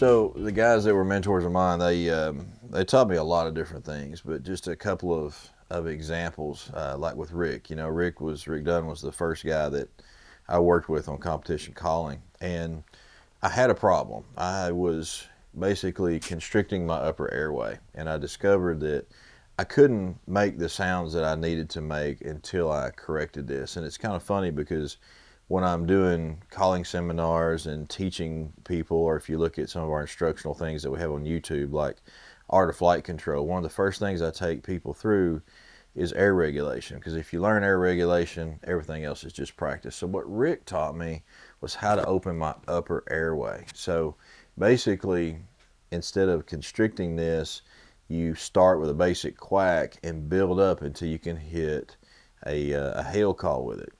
So the guys that were mentors of mine, they taught me a lot of different things, but just a couple of examples, like with Rick. You know, Rick Dunn was the first guy that I worked with on competition calling, and I had a problem. I was basically constricting my upper airway, and I discovered that I couldn't make the sounds that I needed to make until I corrected this. And it's kind of funny because when I'm doing calling seminars and teaching people, or if you look at some of our instructional things that we have on YouTube, like Art of Flight Control, one of the first things I take people through is air regulation, because if you learn air regulation, everything else is just practice. So what Rick taught me was how to open my upper airway. So basically, instead of constricting this, you start with a basic quack and build up until you can hit a hail call with it.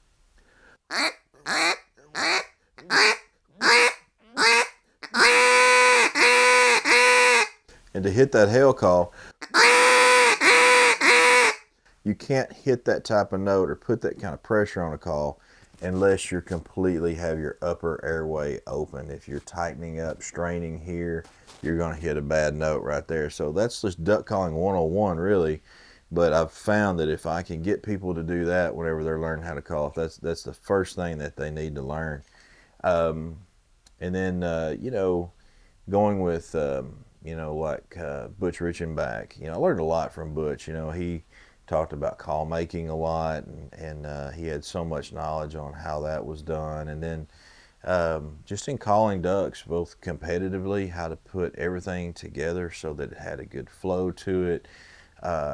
And to hit that hail call, you can't hit that type of note or put that kind of pressure on a call unless you're completely have your upper airway open. If you're tightening up, straining here, you're going to hit a bad note right there. So that's just duck calling 101 really. But I've found that if I can get people to do that whenever they're learning how to call, that's the first thing that they need to learn. And then, going with, like Butch Richenback, I learned a lot from Butch. He talked about call making a lot, and he had so much knowledge on how that was done. And then just in calling ducks, both competitively, how to put everything together so that it had a good flow to it.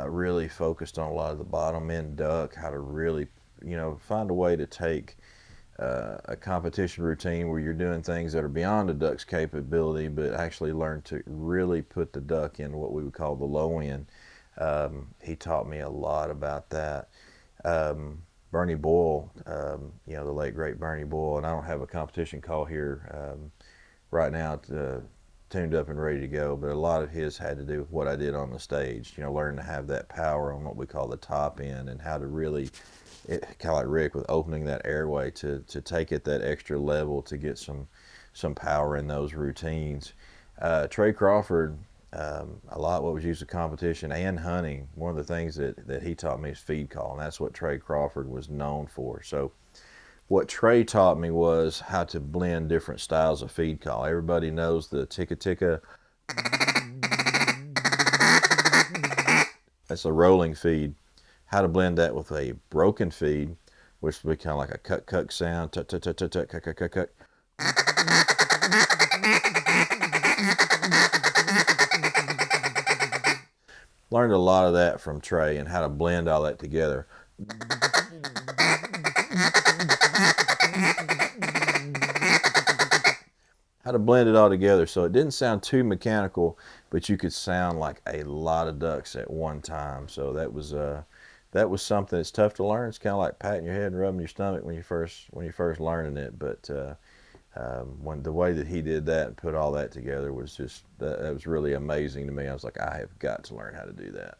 Really focused on a lot of the bottom end duck, how to really, find a way to take a competition routine where you're doing things that are beyond a duck's capability, but actually learn to really put the duck in what we would call the low end. He taught me a lot about that. Bernie Boyle, the late great Bernie Boyle, and I don't have a competition call here right now tuned up and ready to go, but a lot of his had to do with what I did on the stage. Learn to have that power on what we call the top end, and how to really, kind of like Rick with opening that airway to take it that extra level to get some power in those routines. Trey Crawford, a lot what was used in competition and hunting. One of the things that he taught me is feed call, and that's what Trey Crawford was known for. So what Trey taught me was how to blend different styles of feed call. Everybody knows the ticka ticka. That's a rolling feed. How to blend that with a broken feed, which would be kind of like a cut sound, tut tut tut tut tut, cut cut cut cut. Learned a lot of that from Trey and how to blend all that together. How to blend it all together so it didn't sound too mechanical, but you could sound like a lot of ducks at one time. So that was something that's tough to learn. It's kind of like patting your head and rubbing your stomach when you first learning it. But when the way that he did that and put all that together was just that was really amazing to me. I was like, I have got to learn how to do that.